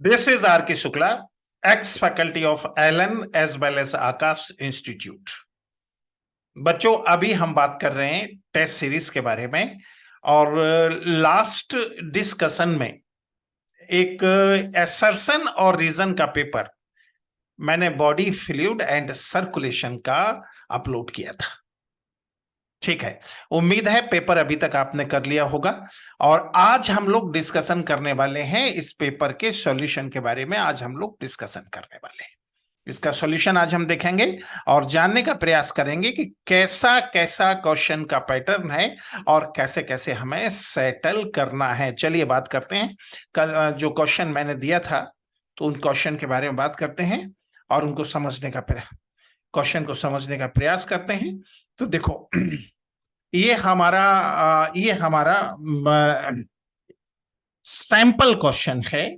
This is R. K. Shukla, ex-faculty of Allen as well as Akash Institute. बच्चों, अभी हम बात कर रहे हैं टेस्ट सीरीज के बारे में। और लास्ट डिस्कशन में एक एसर्शन और रीजन का पेपर मैंने बॉडी फ्लूइड एंड सर्कुलेशन का अपलोड किया था। ठीक है, उम्मीद है पेपर अभी तक आपने कर लिया होगा। और आज हम लोग डिस्कशन करने वाले हैं इस पेपर के सॉल्यूशन के बारे में। आज हम लोग डिस्कशन करने वाले हैं इसका सॉल्यूशन, आज हम देखेंगे और जानने का प्रयास करेंगे कि कैसा कैसा क्वेश्चन का पैटर्न है और कैसे कैसे हमें सेटल करना है। चलिए बात करते हैं। कल जो क्वेश्चन मैंने दिया था तो उन क्वेश्चन के बारे में बात करते हैं और उनको समझने का क्वेश्चन को समझने का प्रयास करते हैं। तो देखो, ये हमारा सैंपल क्वेश्चन है।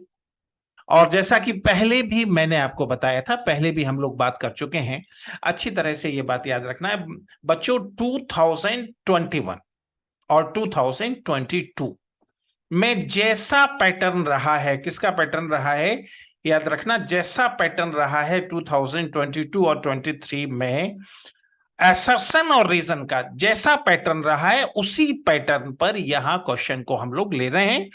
और जैसा कि पहले भी मैंने आपको बताया था, पहले भी हम लोग बात कर चुके हैं, अच्छी तरह से ये बात याद रखना है बच्चों। 2021 और 2022 में जैसा पैटर्न रहा है, किसका पैटर्न रहा है याद रखना, जैसा पैटर्न रहा है 2022 और 23 में असर्शन और रीजन का जैसा पैटर्न रहा है, उसी पैटर्न पर यहां क्वेश्चन को हम लोग ले रहे हैं।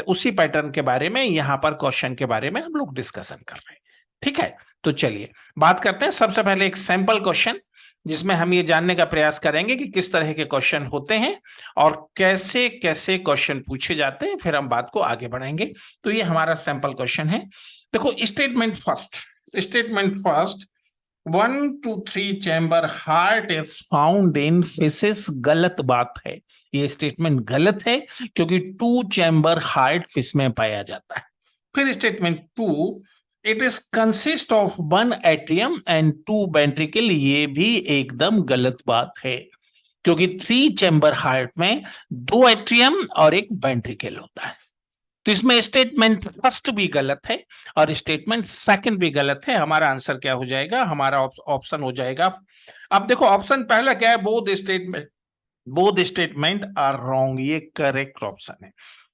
उसी पैटर्न के बारे में यहां पर क्वेश्चन के बारे में हम लोग डिस्कशन कर रहे हैं। ठीक है, तो चलिए बात करते हैं। सबसे पहले एक सैंपल क्वेश्चन जिसमें हम ये जानने का प्रयास करेंगे कि किस तरह के क्वेश्चन होते हैं और कैसे कैसे क्वेश्चन पूछे जाते हैं, फिर हम बात को आगे बढ़ाएंगे। तो ये हमारा सैंपल क्वेश्चन है। देखो, statement first 1 to 3 chamber heart is found in fishes, गलत बात है। ये स्टेटमेंट गलत है क्योंकि 2 चैम्बर हार्ट फिश में पाया जाता है। फिर statement 2, it is consist of 1 atrium and 2 ventricle, ये भी एकदम गलत बात है क्योंकि 3 चैम्बर हार्ट में 2 एट्रियम और 1 वेंट्रिकल होता है। तो इसमें स्टेटमेंट फर्स्ट भी गलत है और स्टेटमेंट सेकंड भी गलत है। हमारा आंसर क्या हो जाएगा, हमारा ऑप्शन हो जाएगा। अब देखो, ऑप्शन पहला क्या है, बोथ स्टेटमेंट आर रॉन्ग, ये करेक्ट ऑप्शन है।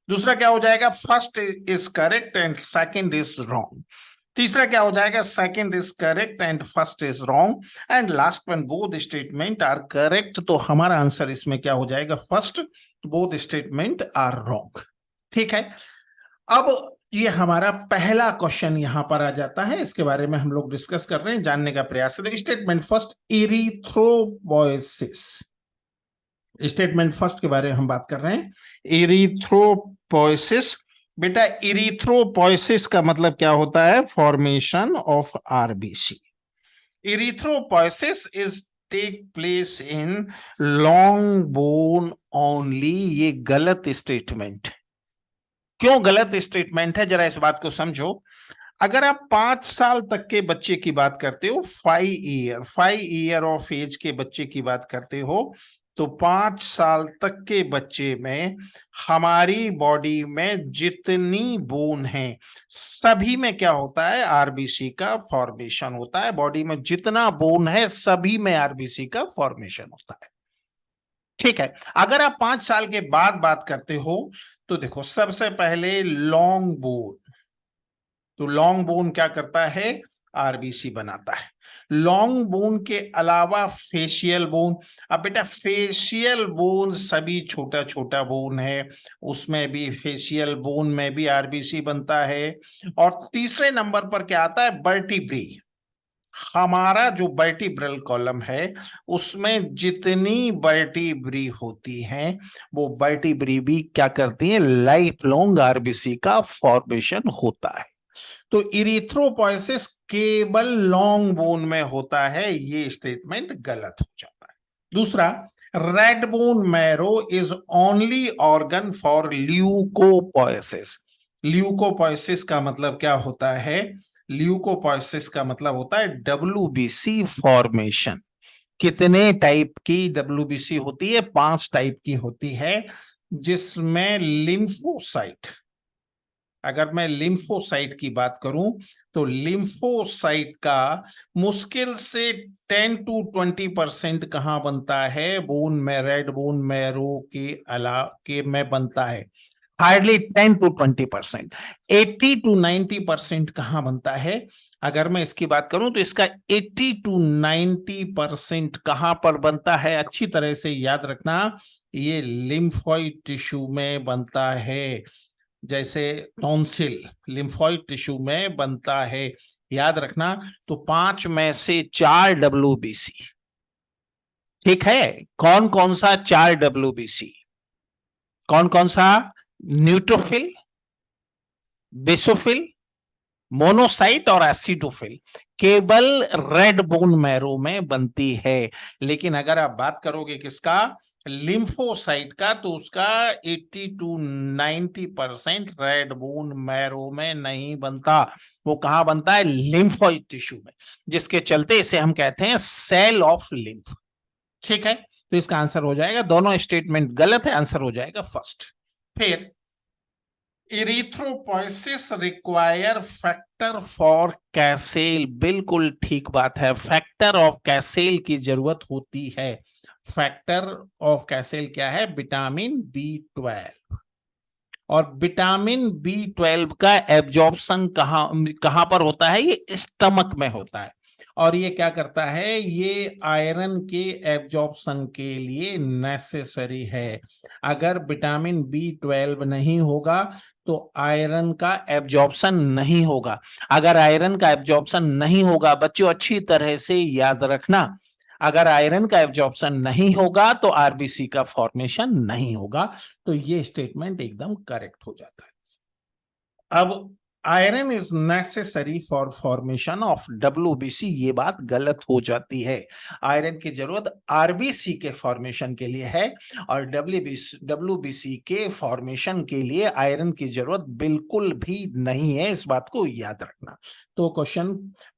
दूसरा क्या हो जाएगा, first is correct and second is wrong. तीसरा क्या हो जाएगा, second is correct and first is wrong. And last one, both statement are correct. तो हमारा आंसर इसमें क्या हो जाएगा, first, both statement are wrong. ठीक है, अब ये हमारा पहला क्वेश्चन यहां पर आ जाता है, इसके बारे में हम लोग डिस्कस कर रहे हैं, जानने का प्रयास करें। Statement first, erythropoiesis. Statement first के बारे में हम बात कर रहे हैं, इरिथ्रोपोइसिस। बेटा, इरिथ्रोपोइसिस का मतलब क्या होता है, formation of RBC. Erythropoiesis is take place in long bone only, ये गलत स्टेटमेंट। क्यों गलत स्टेटमेंट है, जरा इस बात को समझो। अगर आप 5 साल तक के बच्चे की बात करते हो, 5 ईयर ऑफ एज के बच्चे की बात करते हो, तो 5 साल तक के बच्चे में हमारी बॉडी में जितनी बोन है सभी में क्या होता है, आरबीसी का फॉर्मेशन होता है। बॉडी में जितना बोन है सभी में आरबीसी का फॉर्मेशन होता है। ठीक है, अगर आप 5 साल के बाद बात करते हो तो देखो, सबसे पहले लॉन्ग बोन। तो लॉन्ग बोन क्या करता है, आरबीसी बनाता है। लॉन्ग बोन के अलावा फेशियल बोन। अब बेटा, फेशियल बोन सभी छोटा छोटा बोन है, उसमें भी फेशियल बोन में भी आरबीसी बनता है। और तीसरे नंबर पर क्या आता है, वर्टिब्री। हमारा जो वर्टिब्रल कॉलम है उसमें जितनी वर्टिब्री होती हैं वो वर्टिब्री भी क्या करती हैं, लाइफ लॉन्ग आरबीसी का फॉर्मेशन होता है। तो इरिथ्रोपोइसिस केवल लॉन्ग बोन में होता है, ये स्टेटमेंट गलत हो जाता है। दूसरा, red bone marrow is only organ for leucopoiesis. Leucopoiesis का मतलब क्या होता है, ल्यूकोपोइसिस का मतलब होता है डब्ल्यूबीसी फॉर्मेशन। कितने टाइप की डब्ल्यूबीसी होती है, 5 टाइप की होती है, जिसमें लिम्फोसाइट, अगर मैं लिम्फोसाइट की बात करूं तो लिम्फोसाइट का मुश्किल से 10 to 20% कहां बनता है, बोन में, रेड बोन मैरो के में बनता है। Hardly 10 to 20%। 80 to 90% कहां बनता है? अगर मैं इसकी बात करूं तो इसका 80 to 90% कहां पर बनता है? अच्छी तरह से याद रखना, ये लिम्फोइड टिश्यू में बनता है। जैसे टॉन्सिल लिम्फोइड टिश्यू में बनता है, याद रखना। तो 5 में से 4 WBC। ठीक है, कौन कौन सा 4 WBC? कौन कौन सा? न्यूट्रोफिल, बेसोफिल, मोनोसाइट और एसिडोफिल केवल रेड बोन मैरो में बनती है। लेकिन अगर आप बात करोगे किसका? लिम्फोसाइट का, तो उसका 80 to 90% रेड बोन मैरो में नहीं बनता। वो कहां बनता है? लिम्फोइड टिश्यू में, जिसके चलते इसे हम कहते हैं सेल ऑफ लिम्फ। ठीक है, तो इसका आंसर हो जाएगा, दोनों स्टेटमेंट गलत है, आंसर हो जाएगा फर्स्ट। फिर इरिथ्रोपोइसिस रिक्वायर फैक्टर फॉर कैसेल, बिल्कुल ठीक बात है, फैक्टर ऑफ कैसेल की जरूरत होती है। फैक्टर ऑफ कैसेल क्या है? Vitamin B12। और विटामिन B12 का एब्जॉर्प्शन कहां पर होता है? ये स्टमक में होता है। और ये क्या करता है? ये आयरन के एब्जॉर्प्शन के लिए नेसेसरी है। अगर विटामिन B12 नहीं होगा तो आयरन का एब्जॉर्प्शन नहीं होगा। अगर आयरन का एब्जॉर्प्शन नहीं होगा, बच्चों अच्छी तरह से याद रखना, अगर आयरन का एब्जॉर्प्शन नहीं होगा तो आरबीसी का फॉर्मेशन नहीं होगा। तो ये स्टेटमेंट एकदम करेक्ट हो जाता है। अब iron is necessary for formation of WBC, ये बात गलत हो जाती है। आयरन की जरूरत आरबीसी के फॉर्मेशन के लिए है, और WBC के फॉर्मेशन के लिए आयरन की जरूरत बिल्कुल भी नहीं है, इस बात को याद रखना। तो क्वेश्चन,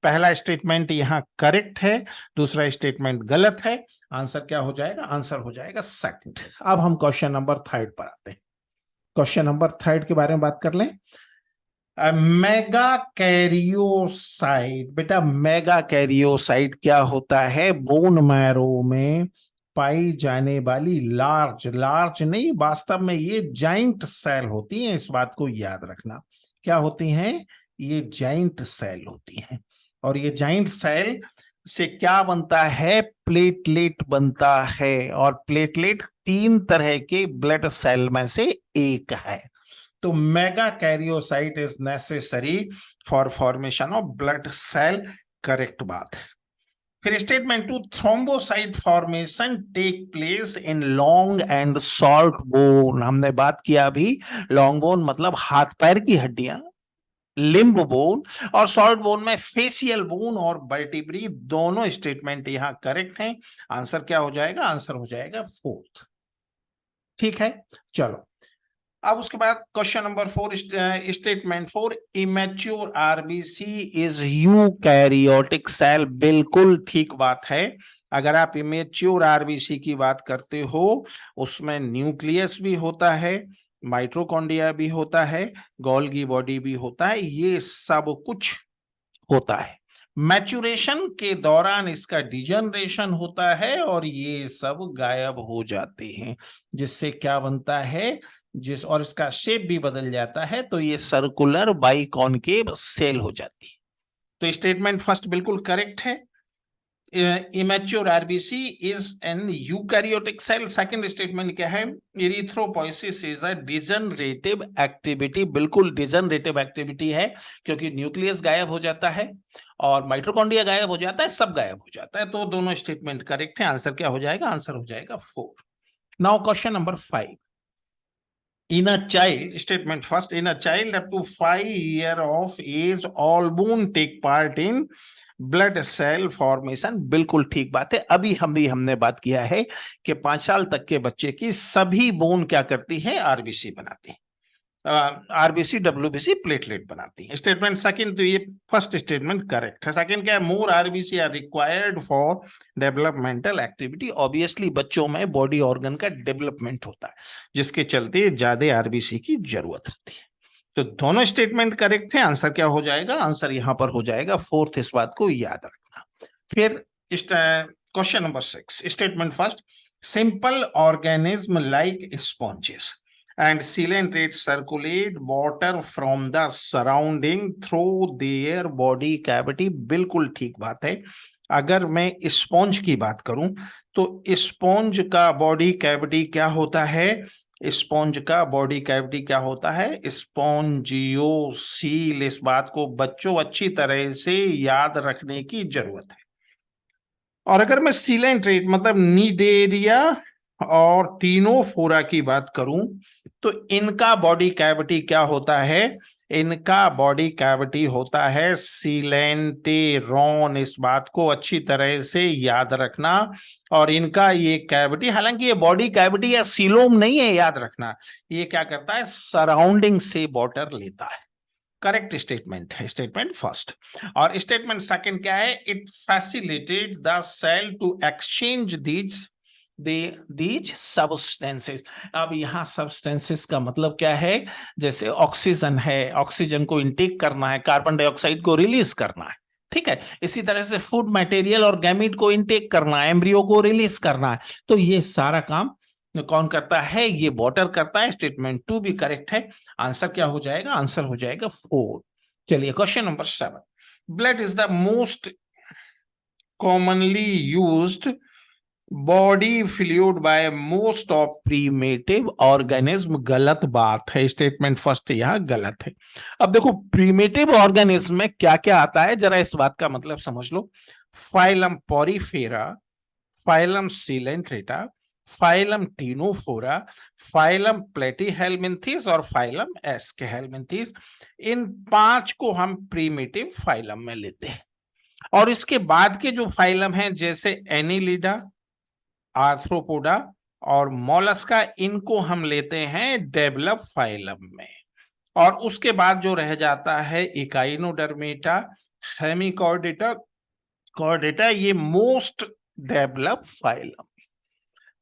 पहला स्टेटमेंट यहां करेक्ट है, दूसरा स्टेटमेंट गलत है। आंसर क्या हो जाएगा? आंसर हो जाएगा सेकंड। अब हम क्वेश्चन नंबर 3 पर आते हैं। क्वेश्चन नंबर 3 के बारे में बात कर लें। मेगा कैरियोसाइट, बेटा मेगा कैरियोसाइट क्या होता है? बोन मैरो में पाई जाने वाली लार्ज, लार्ज नहीं, वास्तव में ये जाइंट सेल होती हैं, इस बात को याद रखना। क्या होती हैं? ये जाइंट सेल होती हैं। और ये जाइंट सेल से क्या बनता है? प्लेटलेट बनता है। और प्लेटलेट 3 तरह के ब्लड सेल में से एक है। तो megakaryocyte is necessary for formation of blood cell, correct बात है। फिर statement 2, thrombocyte formation take place in long and short bone. हमने बात किया अभी, लॉन्ग बोन मतलब हाथ पैर की हड्डियां, लिम्ब बोन, और शॉर्ट बोन में फेशियल बोन और वर्टिब्री, दोनों स्टेटमेंट यहां करेक्ट हैं। आंसर क्या हो जाएगा? आंसर हो जाएगा फोर्थ। ठीक है, चलो अब उसके बाद question number 4, statement 4, immature RBC is eukaryotic cell, बिल्कुल ठीक बात है। अगर आप इमेच्योर आरबीसी की बात करते हो, उसमें न्यूक्लियस भी होता है, माइटोकॉन्ड्रिया भी होता है, गोल्गी बॉडी भी होता है, ये सब कुछ होता है। मैच्यूरेशन के दौरान इसका डिजनरेशन होता है और ये सब गायब हो जाते हैं, जिससे क्या बनता है, और इसका शेप भी बदल जाता है, तो ये सर्कुलर बाइकॉनकेव सेल हो जाती है। तो स्टेटमेंट फर्स्ट बिल्कुल करेक्ट है, immature RBC is an eukaryotic cell. Second statement क्या है? Erythropoiesis is a degenerative activity, बिल्कुल डिजनरेटिव एक्टिविटी है, क्योंकि न्यूक्लियस गायब हो जाता है और माइटोकॉन्ड्रिया गायब हो जाता है, सब गायब हो जाता है। तो दोनों स्टेटमेंट करेक्ट है। आंसर क्या हो जाएगा? आंसर हो जाएगा 4। Now question number 5, in a child, statement first, in a child up to 5 years of age all bone take part in blood cell formation, बिल्कुल ठीक बात है। अभी हमने बात किया है कि 5 साल तक के बच्चे की सभी बोन क्या करती है? आरबीसी बनाती है, आरबीसी WBC प्लेटलेट बनाती है। स्टेटमेंट सेकंड, तो ये फर्स्ट स्टेटमेंट करेक्ट है। सेकंड क्या है? More RBC are required for developmental activity, obviously बच्चों में बॉडी ऑर्गन का डेवलपमेंट होता है, जिसके चलते ज्यादा आरबीसी की जरूरत होती है। तो दोनों स्टेटमेंट करेक्ट है। आंसर क्या हो जाएगा? आंसर यहां पर हो जाएगा फोर्थ, इस बात को याद रखना। फिर question number 6, statement first, simple organism like sponges and sealant rates circulate water from the surrounding through their body cavity। बिल्कुल ठीक बात है। अगर मैं स्पॉन्ज की बात करूं तो स्पॉन्ज का बॉडी कैविटी क्या होता है? स्पॉन्ज का बॉडी कैविटी क्या होता है? स्पॉन्जियोसील। इस बात को बच्चों अच्छी तरह से याद रखने की जरूरत है। और अगर मैं सीलेंट रेट मतलब नीडेरिया और टीनोफोरा की बात करूं तो इनका बॉडी कैविटी क्या होता है? इनका बॉडी कैविटी होता है सीलेंटेरॉन। इस बात को अच्छी तरह से याद रखना। और इनका ये कैविटी, हालांकि ये बॉडी कैविटी या सीलोम नहीं है, याद रखना, ये क्या करता है? सराउंडिंग से वाटर लेता है। करेक्ट स्टेटमेंट है, स्टेटमेंट फर्स्ट। और स्टेटमेंट सेकंड क्या है? It facilitate the cell to exchange these substances. अब यहां सब्सटेंसेस का मतलब क्या है? जैसे ऑक्सीजन है, ऑक्सीजन को इनटेक करना है, कार्बन डाइऑक्साइड को रिलीज करना है, ठीक है। इसी तरह से फूड मटेरियल और गैमीट को इनटेक करना है, एम्ब्रियो को रिलीज करना है। तो ये सारा काम कौन करता है? ये वाटर करता है। स्टेटमेंट 2 भी करेक्ट है। आंसर क्या हो जाएगा? आंसर हो जाएगा 4। चलिए question number 7। Blood is the most commonly used body fluid by most of primitive organism. गलत बात है। स्टेटमेंट फर्स्ट यहां गलत है। अब देखो प्रीमेटिव ऑर्गेनिज्म में क्या क्या आता है, जरा इस बात का मतलब समझ लो। Phylum Porifera, phylum Coelenterata, phylum Ctenophora, phylum Platyhelminthes और फाइलम एस्केहेल्मिन्थीस। इन 5 को हम प्रीमेटिव फाइलम में लेते हैं। और इसके बाद के जो फाइलम हैं जैसे एनिलिडा, आर्थ्रोपोडा और मोलस्का, इनको हम लेते हैं डेवलप फाइलम में। और उसके बाद जो रह जाता है इकाइनोडर्मेटा, हेमिकॉर्डेटा, कॉर्डेटा, ये मोस्ट डेवलप फाइलम।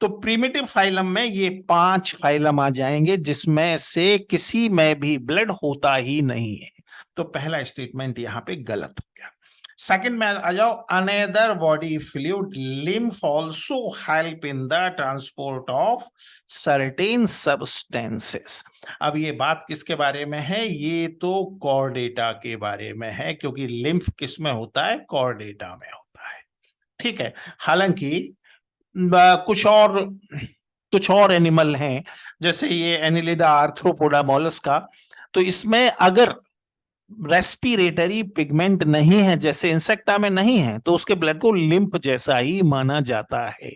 तो प्रीमिटिव फाइलम में ये 5 फाइलम आ जाएंगे जिसमें से किसी में भी ब्लड होता ही नहीं है। तो पहला स्टेटमेंट यहां पे गलत हो गया। सेकंड में आ जाओ। Another body fluid lymph also help in the transport of certain substances. अब ये बात किसके बारे में है? ये तो कॉर्डेटा के बारे में है, क्योंकि लिम्फ किस में होता है? कॉर्डेटा में होता है, ठीक है। हालांकि कुछ और एनिमल हैं जैसे ये एनिलिडा, आर्थ्रोपोडा, मोलस्का, तो इसमें अगर रेस्पिरेटरी पिगमेंट नहीं है, जैसे इंसेक्टा में नहीं है, तो उसके ब्लड को लिम्फ जैसा ही माना जाता है,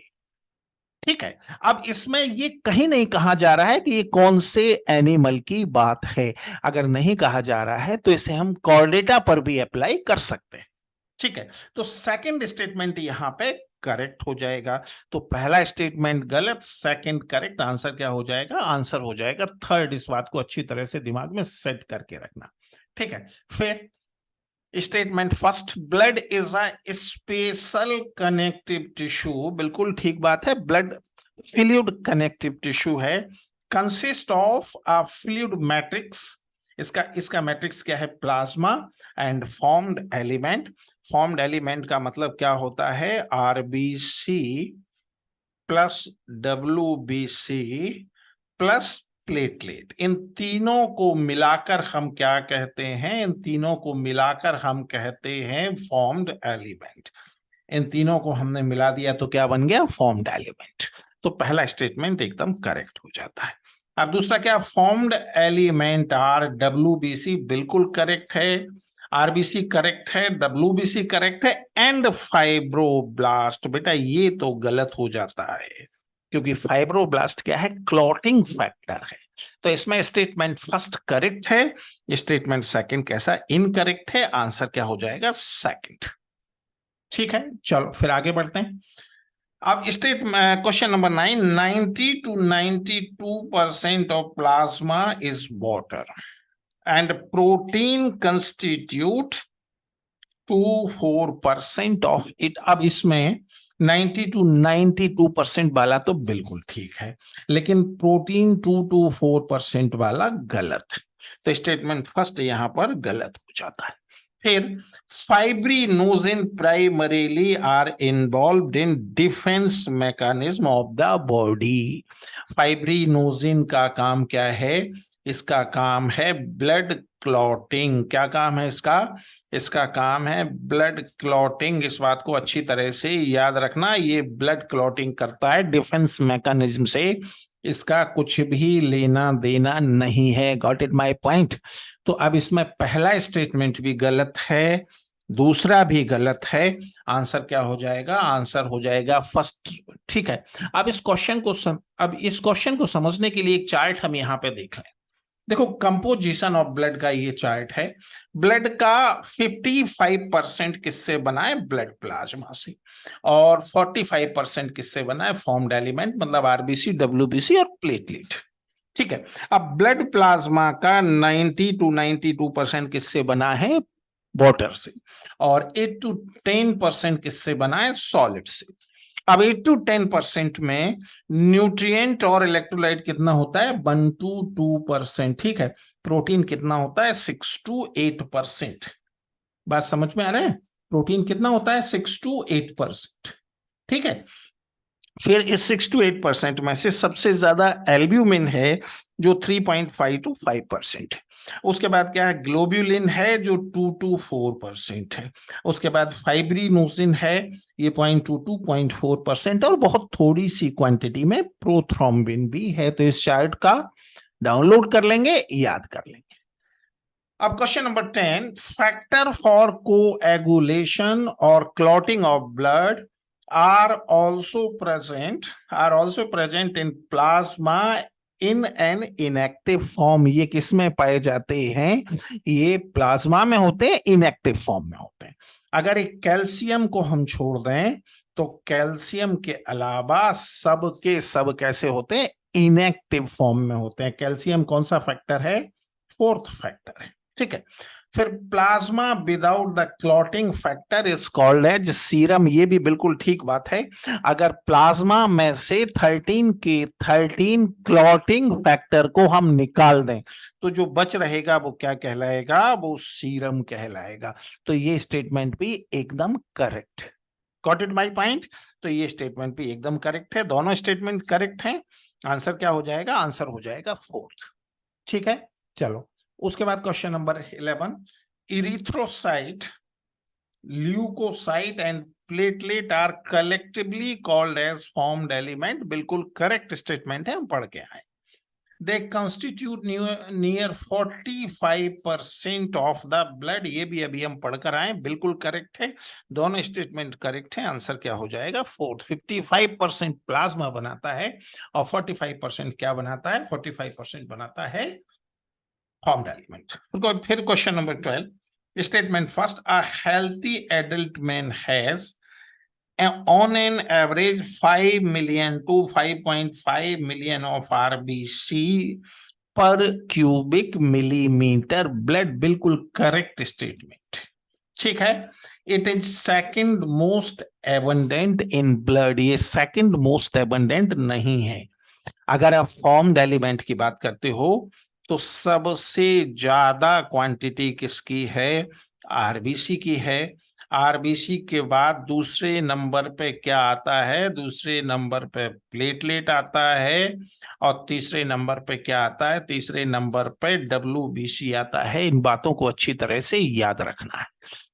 ठीक है। अब इसमें ये कहीं नहीं कहा जा रहा है कि ये कौन से एनिमल की बात है। अगर नहीं कहा जा रहा है तो इसे हम कॉर्डेटा पर भी अप्लाई कर सकते हैं, ठीक है। तो सेकंड स्टेटमेंट यहां पे करेक्ट हो जाएगा। तो पहला स्टेटमेंट गलत, सेकंड करेक्ट। आंसर क्या हो जाएगा? आंसर हो जाएगा थर्ड। इस बात को अच्छी तरह से दिमाग में सेट करके रखना, ठीक है। फिर statement first, blood is a special connective tissue. बिल्कुल ठीक बात है। ब्लड फ्लूइड कनेक्टिव टिश्यू है। Consist of a fluid matrix. इसका मैट्रिक्स क्या है? Plasma and formed element. Formed element का मतलब क्या होता है? RBC plus WBC plus platelet. इन तीनों को मिलाकर हम क्या कहते हैं? इन तीनों को मिलाकर हम कहते हैं फॉर्म्ड एलिमेंट। इन तीनों को हमने मिला दिया तो क्या बन गया? Formed element. तो पहला स्टेटमेंट एकदम करेक्ट हो जाता है। अब दूसरा क्या? Formed element are WBC. बिल्कुल करेक्ट है। आरबीसी करेक्ट है, डब्ल्यूबीसी करेक्ट है, एंड फाइब्रोब्लास्ट। बेटा ये तो गलत हो जाता है, क्योंकि फाइब्रोब्लास्ट क्या है? क्लॉटिंग फैक्टर है। तो इसमें स्टेटमेंट फर्स्ट करेक्ट है, स्टेटमेंट सेकंड कैसा? इनकरेक्ट है। आंसर क्या हो जाएगा? सेकंड, ठीक है। चलो फिर आगे बढ़ते हैं। अब question number 9। 90 to 92% of plasma is water and protein constitute 2-4% of it. अब इसमें 90 to 92% वाला तो बिल्कुल ठीक है, लेकिन प्रोटीन 2-4% वाला गलत है। तो स्टेटमेंट फर्स्ट यहां पर गलत हो जाता है। फिर fibrinogen primarily are involved in defence mechanism of the body. Fibrinogen का काम क्या है? इसका काम है ब्लड क्लॉटिंग। क्या काम है इसका? इसका काम है ब्लड क्लॉटिंग। इस बात को अच्छी तरह से याद रखना, ये ब्लड क्लॉटिंग करता है डिफेंस मैकेनिज्म से, इसका कुछ भी लेना देना नहीं है। Got it my point? तो अब इसमें पहला स्टेटमेंट भी गलत है, दूसरा भी गलत है। आंसर क्या हो जाएगा? आंसर हो जाएगा फर्स्ट। ठीक है, अब इस क्वेश्चन को समझने के लिए एक चार्ट हम यहां पे देख लें। देखो, कंपोजिशन ऑफ ब्लड का ये चार्ट है। ब्लड का 55% किससे बना है? ब्लड प्लाज्मा से। और 45% किससे बना है? फॉर्म्ड एलिमेंट, मतलब आरबीसी, डब्ल्यूबीसी और प्लेटलेट। ठीक है, अब ब्लड प्लाज्मा का 90 to 92% किससे बना है? वाटर से। और 8 to 10% किससे बना है? सॉलिड से। अब 8 to 10% में न्यूट्रिएंट और इलेक्ट्रोलाइट कितना होता है? 1 to 2%। ठीक है, प्रोटीन कितना होता है? 6 to 8%। बात समझ में आ रहा है? प्रोटीन कितना होता है? 6 to 8%। ठीक है, फिर इस 6 to 8% में से सबसे ज्यादा एल्ब्यूमिन है जो 3.5 to 5%। उसके बाद क्या है? ग्लोब्यूलिन है जो 2 to 4% है। उसके बाद फाइब्रिनोसिन है, ये 0.2 to 0.4%। और बहुत थोड़ी सी क्वांटिटी में प्रोथ्रोम्बिन भी है। तो इस चार्ट का डाउनलोड कर लेंगे, याद कर लेंगे। अब question number 10, factor for coagulation और clotting of blood are also present in plasma in an inactive form। ये किस में पाए जाते हैं? ये प्लाज्मा में होते हैं, इनएक्टिव फॉर्म में होते हैं। अगर एक कैल्शियम को हम छोड़ दें तो कैल्शियम के अलावा सब के सब कैसे होते हैं? इनएक्टिव फॉर्म में होते हैं। कैल्शियम कौन सा फैक्टर है? फोर्थ फैक्टर है। ठीक है, फिर plasma without the clotting factor is called as serum. ये भी बिल्कुल ठीक बात है। अगर प्लाज्मा में से 13 के 13 क्लॉटिंग फैक्टर को हम निकाल दें तो जो बच रहेगा वो क्या कहलाएगा? वो सीरम कहलाएगा। तो ये स्टेटमेंट भी एकदम correct. Got it my point? तो ये स्टेटमेंट भी एकदम करेक्ट है, दोनों स्टेटमेंट करेक्ट हैं। आंसर क्या हो जाएगा? आंसर हो जाएगा फोर्थ। ठीक है, चलो उसके बाद question number 11, erythrocyte, leucocyte and platelet are collectively called as formed element. बिल्कुल करेक्ट स्टेटमेंट है, हम पढ़ के आए। They constitute near 45% of the blood. ये भी अभी हम पढ़कर आए, बिल्कुल करेक्ट है, दोनों स्टेटमेंट करेक्ट है। आंसर क्या हो जाएगा? फोर्थ। 55% प्लाज्मा बनाता है और 45% क्या बनाता है? 45% बनाता है formed element. फिर question number 12, statement first, a healthy adult man has on an average 5 million to 5.5 million of RBC per cubic millimeter blood। बिल्कुल करेक्ट स्टेटमेंट। ठीक है, it is second most abundant in blood. ये second most abundant नहीं है। अगर आप formed element की बात करते हो तो सबसे ज्यादा क्वांटिटी किसकी है? आरबीसी की है। आरबीसी के बाद दूसरे नंबर पे क्या आता है? दूसरे नंबर पे प्लेटलेट आता है। और तीसरे नंबर पे क्या आता है? तीसरे नंबर पे डब्ल्यूबीसी आता है। इन बातों को अच्छी तरह से याद रखना है।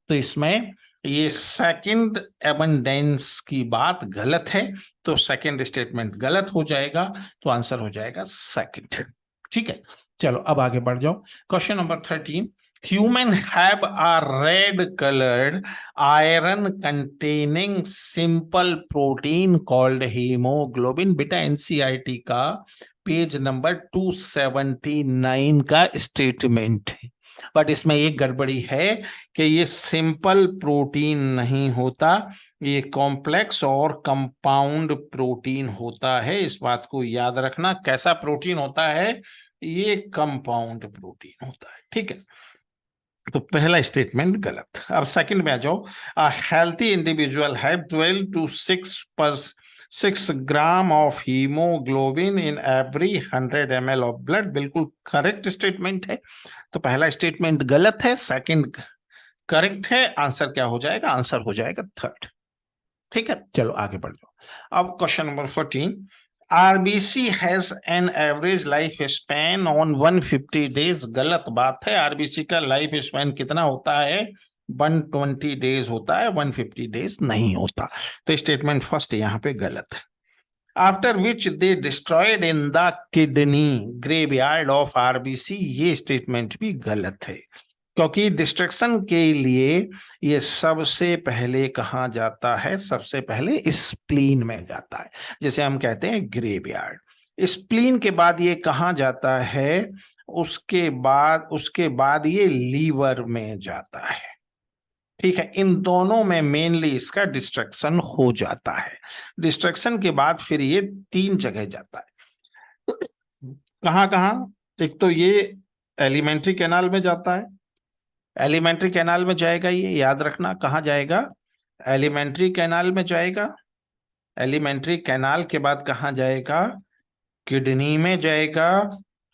तो इसमें ये सेकंड एबंडेंस की बात गलत है, तो सेकंड स्टेटमेंट गलत हो जाएगा। तो आंसर हो जाएगा सेकंड। ठीक है, चलो अब आगे बढ़ जाओ। Question number 13, human have a red coloured iron containing simple protein called haemoglobin. बेटा एनसीईआरटी का पेज नंबर 279 का स्टेटमेंट है। बट इसमें एक गड़बड़ी है कि ये सिंपल प्रोटीन नहीं होता, ये कॉम्प्लेक्स और कंपाउंड प्रोटीन होता है। इस बात को याद रखना। कैसा प्रोटीन होता है? ये कंपाउंड प्रोटीन होता है। ठीक है, तो पहला स्टेटमेंट गलत। अब सेकंड में आ जाओ, अ healthy individual have 12 to 6 gram of haemoglobin in every 100 ml of blood. बिल्कुल करेक्ट स्टेटमेंट है। तो पहला स्टेटमेंट गलत है, सेकंड करेक्ट है। आंसर क्या हो जाएगा? आंसर हो जाएगा थर्ड। ठीक है, चलो आगे बढ़ जाओ। अब question number 14, RBC has an average life span on 150 days. गलत बात है। आरबीसी का लाइफ स्पैन कितना होता है? 120 डेज होता है, 150 डेज नहीं होता। तो स्टेटमेंट फर्स्ट यहां पे गलत है। After which they destroyed in the kidney graveyard of RBC, ये स्टेटमेंट भी गलत है, क्योंकि डिस्ट्रक्शन के लिए ये सबसे पहले कहाँ जाता है? सबसे पहले स्प्लीन में जाता है, जैसे हम कहते हैं ग्रेवयार्ड। स्प्लीन के बाद ये कहाँ जाता है? उसके बाद ये लीवर में जाता है। ठीक है, इन दोनों में मेनली इसका डिस्ट्रक्शन हो जाता है। डिस्ट्रक्शन के बाद फिर ये 3 जगह जाता है। कहाँ कहाँ? एक तो ये एलिमेंट्री कैनाल में जाता है। एलिमेंट्री कैनाल में जाएगा, ये याद रखना। कहाँ जाएगा? एलिमेंट्री कैनाल में जाएगा। एलिमेंट्री कैनाल के बाद कहाँ जाएगा? किडनी में जाएगा।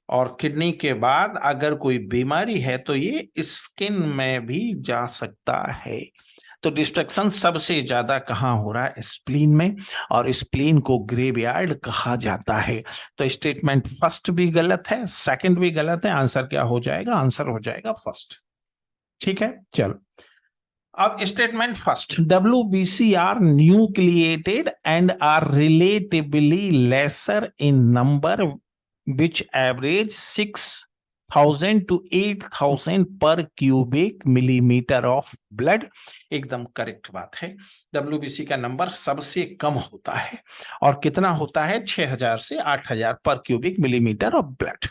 और किडनी के बाद अगर कोई बीमारी है तो ये स्किन में भी जा सकता है। तो डिस्ट्रक्शन सबसे ज्यादा कहाँ हो रहा है? स्प्लीन में। और स्प्लीन को ग्रेवयार्ड कहा जाता है। तो स्टेटमेंट फर्स्ट भी गलत है, सेकंड भी गलत है। आंसर क्या हो जाएगा? आंसर हो जाएगा फर्स्ट। ठीक है, चलो अब statement first, WBC are nucleated and are relatively lesser in number which average 6,000 to 8,000 पर क्यूबिक मिलीमीटर ऑफ ब्लड। एकदम करेक्ट बात है। WBC का नंबर सबसे कम होता है, और कितना होता है? 6,000 से 8,000 पर cubic millimetre of blood.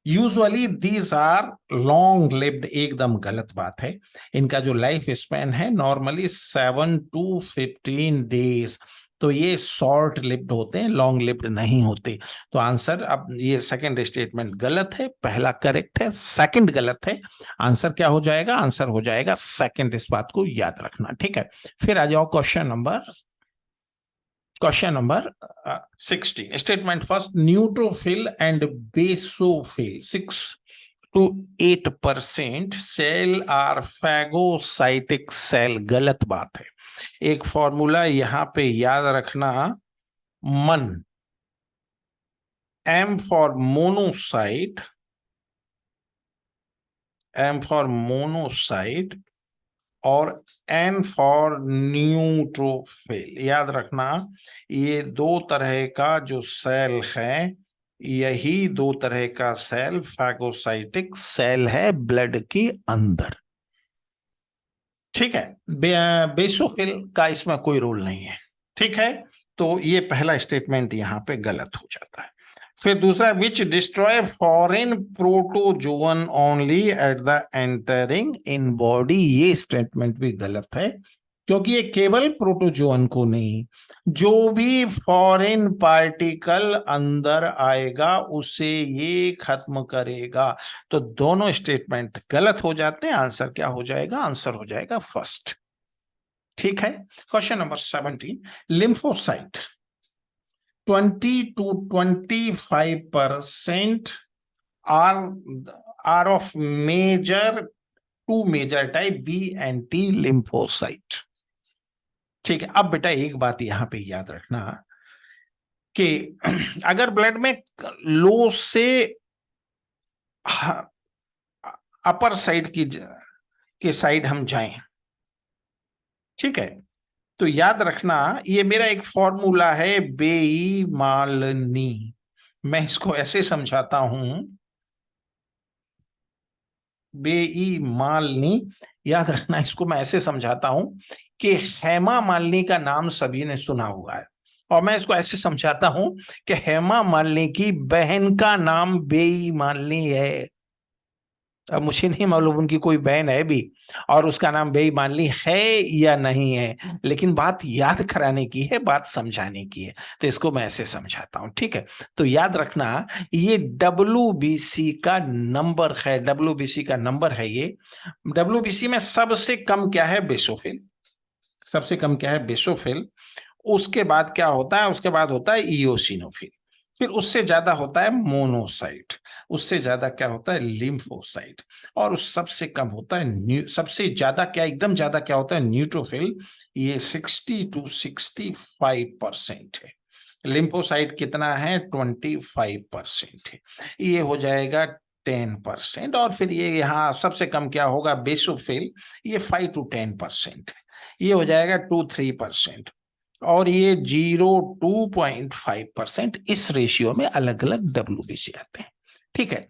Usually these are long lived. एकदम गलत बात है। इनका जो लाइफ स्पैन है नॉर्मली 7 to 15 डेज। तो ये शॉर्ट लिव्ड होते हैं, लॉन्ग लिव्ड नहीं होते। तो आंसर, अब ये सेकंड स्टेटमेंट गलत है, पहला करेक्ट है, सेकंड गलत है। आंसर क्या हो जाएगा? आंसर हो जाएगा सेकंड। इस बात को याद रखना। ठीक है, फिर आ जाओ question number 16। Statement first, neutrophil and basophil 6 to 8% cell are phagocytic cell. गलत बात है। एक फॉर्मूला यहां पे याद रखना, मन, M for monocyte, M for monocyte और N फॉर न्यूट्रोफिल। याद रखना, ये 2 तरह का जो सेल है, यही 2 तरह का सेल फैगोसाइटिक सेल है ब्लड के अंदर। ठीक है, बेसोफिल का इसमें कोई रोल नहीं है। ठीक है, तो ये पहला स्टेटमेंट यहां पे गलत हो जाता है। फिर दूसरा, which destroy foreign protozoan only at the entering in body. ये स्टेटमेंट भी गलत है, क्योंकि ये केवल प्रोटोजोअन को नहीं, जो भी फॉरेन पार्टिकल अंदर आएगा उसे ये खत्म करेगा। तो दोनों स्टेटमेंट गलत हो जाते हैं। आंसर क्या हो जाएगा? आंसर हो जाएगा फर्स्ट। ठीक है, question number 17, lymphocyte 20 to 25% are of two major type, B and T lymphocyte। ठीक है, अब बेटा एक बात यहां पे याद रखना कि अगर ब्लड में लो से अपर साइड की साइड हम जाएं, ठीक है, तो याद रखना ये मेरा एक फॉर्मूला है, बेईमानी। मैं इसको ऐसे समझाता हूं, बेईमानी। याद रखना, इसको मैं ऐसे समझाता हूं कि हेमा मालिनी का नाम सभी ने सुना हुआ है, और मैं इसको ऐसे समझाता हूं कि हेमा मालिनी की बहन का नाम बेईमानी है। अब मुझे नहीं मालूम उनकी कोई बहन है भी और उसका नाम बेईमानी है या नहीं है, लेकिन बात याद कराने की है, बात समझाने की है। तो इसको मैं ऐसे समझाता हूं। ठीक है, तो याद रखना ये WBC का नंबर है, WBC का नंबर है ये। WBC में सबसे कम क्या है? बेसोफिल। सबसे कम क्या है? बेसोफिल। उसके बाद क्या होता है? उसके बाद होता है इयोसिनोफिल। फिर उससे ज्यादा होता है मोनोसाइट, उससे ज्यादा क्या होता है, लिम्फोसाइट, उससे ज्यादा क्या होता है, लिम्फोसाइट, और उस सबसे कम होता है सबसे ज्यादा क्या, एकदम ज्यादा क्या होता है, न्यूट्रोफिल। ये 60 to 65% है। लिम्फोसाइट कितना है, 25% है। ये हो जाएगा 10%। और फिर ये यहाँ सबसे कम क्या होगा, बेसोफिल, ये 5 to 10% है। ये हो जाएगा 2-3%। और ये 0-2.5%। इस रेशियो में अलग अलग WBC आते हैं। ठीक है।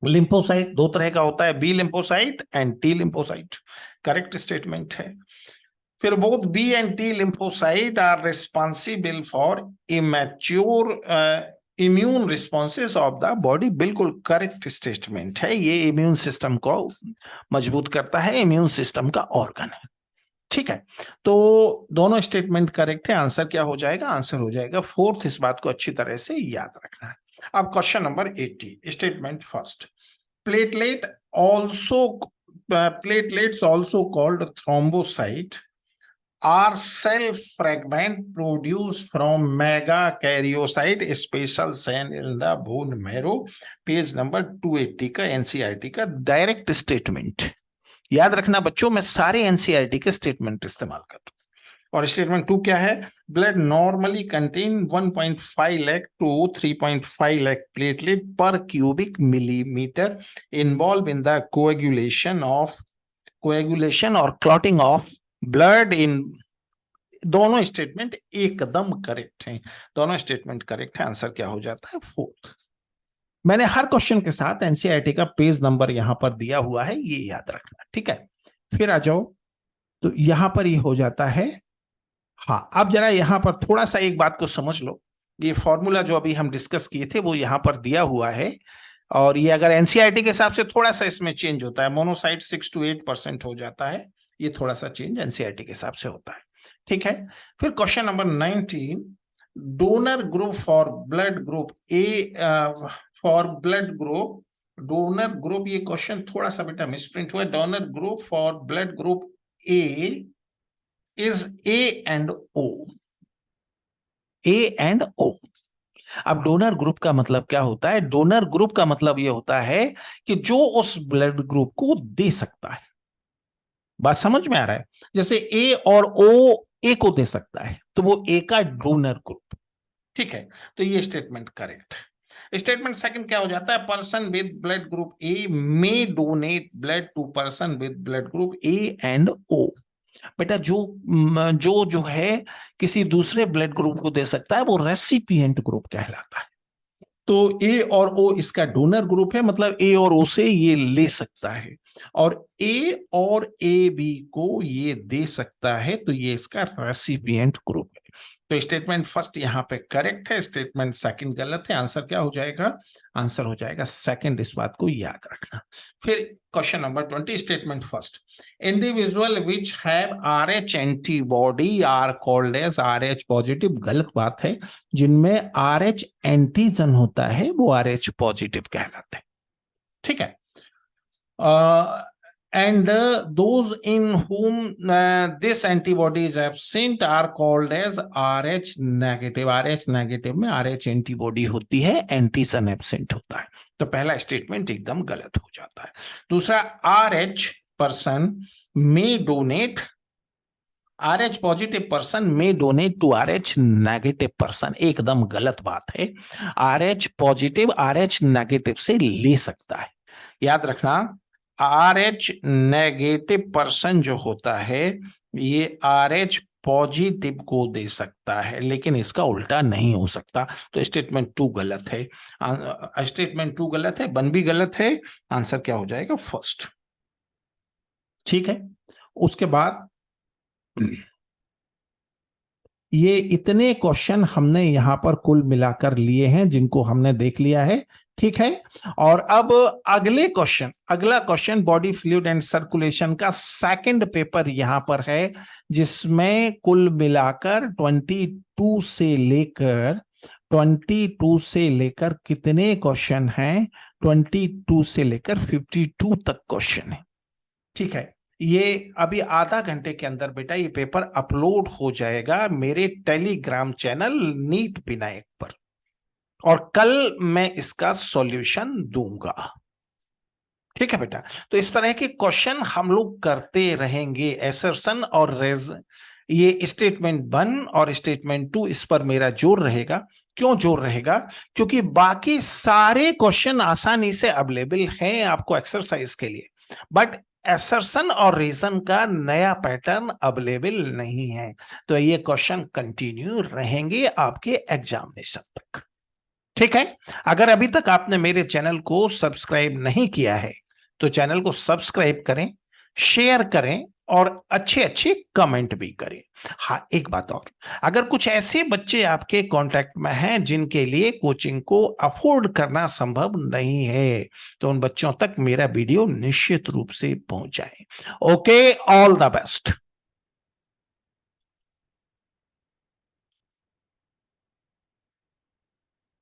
लिम्फोसाइट दो तरह का होता है, B lymphocyte and T lymphocyte. Correct statement है। फिर both B and T lymphocyte are responsible for immature immune responses of the body. बिल्कुल करेक्ट स्टेटमेंट है। ये इम्यून सिस्टम को मजबूत करता है, इम्यून सिस्टम का ऑर्गन है। ठीक है, तो दोनों स्टेटमेंट करेक्ट है। आंसर क्या हो जाएगा, आंसर हो जाएगा फोर्थ। इस बात को अच्छी तरह से याद रखना है। अब question number 80, statement first. Platelet also platelets also called thrombocyte are cell fragment produce from megakaryocyte special cell in the bone marrow. Page number 280 का एनसीईआरटी का डायरेक्ट स्टेटमेंट। याद रखना बच्चों, मैं सारे एनसीईआरटी के स्टेटमेंट इस्तेमाल करता हूं। और स्टेटमेंट 2 क्या है, blood normally contain 1.5 lakh to 3.5 lakh platelet per cubic millimetre involve in the coagulation और क्लॉटिंग ऑफ ब्लड इन। दोनों स्टेटमेंट एकदम करेक्ट हैं, दोनों स्टेटमेंट करेक्ट है। आंसर क्या हो जाता है, फोर्थ। मैंने हर क्वेश्चन के साथ एनसीईआरटी का पेज नंबर यहां पर दिया हुआ है, ये याद रखना। ठीक है, फिर आ जाओ, तो यहां पर ये हो जाता है। हाँ, अब जरा यहां पर थोड़ा सा एक बात को समझ लो। ये फॉर्मूला जो अभी हम डिस्कस किए थे वो यहां पर दिया हुआ है, और ये अगर एनसीईआरटी के हिसाब से थोड़ा सा इसमें चेंज होता है, मोनोसाइट 6 to 8% हो जाता है। ये थोड़ा सा चेंज एनसीईआरटी के हिसाब से होता है। ठीक है, फिर question number 19, donor group for blood group A, for blood group, donor group, ये क्वेश्चन थोड़ा सा बेटा मिसप्रिंट हुआ है। Donor group for blood group A is A and O, A and O. अब डोनर ग्रुप का मतलब क्या होता है, डोनर ग्रुप का मतलब यह होता है कि जो उस ब्लड ग्रुप को दे सकता है। बात समझ में आ रहा है, जैसे ए और ओ ए को दे सकता है, तो वो ए का डोनर ग्रुप। ठीक है, तो ये स्टेटमेंट करेक्ट है। स्टेटमेंट सेकंड क्या हो जाता है, person with blood group A may donate blood to person with blood group A and O. बेटा जो जो है किसी दूसरे ब्लड ग्रुप को दे सकता है, वो रेसिपिएंट ग्रुप कहलाता है। तो ए और ओ इसका डोनर ग्रुप है, मतलब ए और ओ से ये ले सकता है, और ए और ए बी को ये दे सकता है, तो ये इसका रेसिपिएंट ग्रुप है। तो स्टेटमेंट फर्स्ट यहां पे करेक्ट है, स्टेटमेंट सेकंड गलत है। आंसर क्या हो जाएगा, आंसर हो जाएगा सेकंड। इस बात को याद रखना। फिर question number 20, statement first. Individual which have RH antibody are called as RH positive. गलत बात है, जिनमें RH एंटीजन होता है वो RH पॉजिटिव कहलाते हैं। ठीक है, and those in whom this antibody is absent are called as RH negative। RH negative में RH एंटीबॉडी होती है, एंटीजन एब्सेंट होता है। तो पहला स्टेटमेंट एकदम गलत हो जाता है। दूसरा, RH person may donate, RH positive person may donate to RH negative person, एकदम गलत बात है। RH पॉजिटिव RH नेगेटिव से ले सकता है। याद रखना, RH नेगेटिव पर्सन जो होता है ये RH पॉजिटिव को दे सकता है, लेकिन इसका उल्टा नहीं हो सकता। तो स्टेटमेंट 2 गलत है, स्टेटमेंट 2 गलत है, 1 भी गलत है। आंसर क्या हो जाएगा, फर्स्ट। ठीक है, उसके बाद ये इतने क्वेश्चन हमने यहां पर कुल मिलाकर लिए हैं, जिनको हमने देख लिया है। ठीक है, और अब अगला question body fluid and circulation का सेकंड पेपर यहां पर है, जिसमें कुल मिलाकर 22 से लेकर कितने क्वेश्चन हैं, 22 से लेकर 52 तक क्वेश्चन है। ठीक है, ये अभी आधा घंटे के अंदर बेटा ये पेपर अपलोड हो जाएगा मेरे टेलीग्राम चैनल नीट विनायक पर। और कल मैं इसका सॉल्यूशन दूंगा। ठीक है बेटा। तो इस तरह के क्वेश्चन हम लोग करते रहेंगे। एसर्शन और रेज, ये स्टेटमेंट 1 और स्टेटमेंट 2, इस पर मेरा जोर रहेगा। क्यों जोर रहेगा? क्योंकि बाकी सारे क्वेश्चन आसानी से अवेलेबल हैं आपको एक्सरसाइज के लिए, बट एसर्शन और रीजन का नया पैटर्न अवेलेबल नहीं है। तो ये क्वेश्चन कंटिन्यू रहेंगे आपके एग्जामिनेशन तक। ठीक है। अगर अभी तक आपने मेरे चैनल को सब्सक्राइब नहीं किया है तो चैनल को सब्सक्राइब करें, शेयर करें और अच्छे अच्छे कमेंट भी करें। हाँ, एक बात और, अगर कुछ ऐसे बच्चे आपके कांटेक्ट में हैं जिनके लिए कोचिंग को अफोर्ड करना संभव नहीं है, तो उन बच्चों तक मेरा वीडियो निश्चित रूप से पहुंचाएं। Okay, all the best.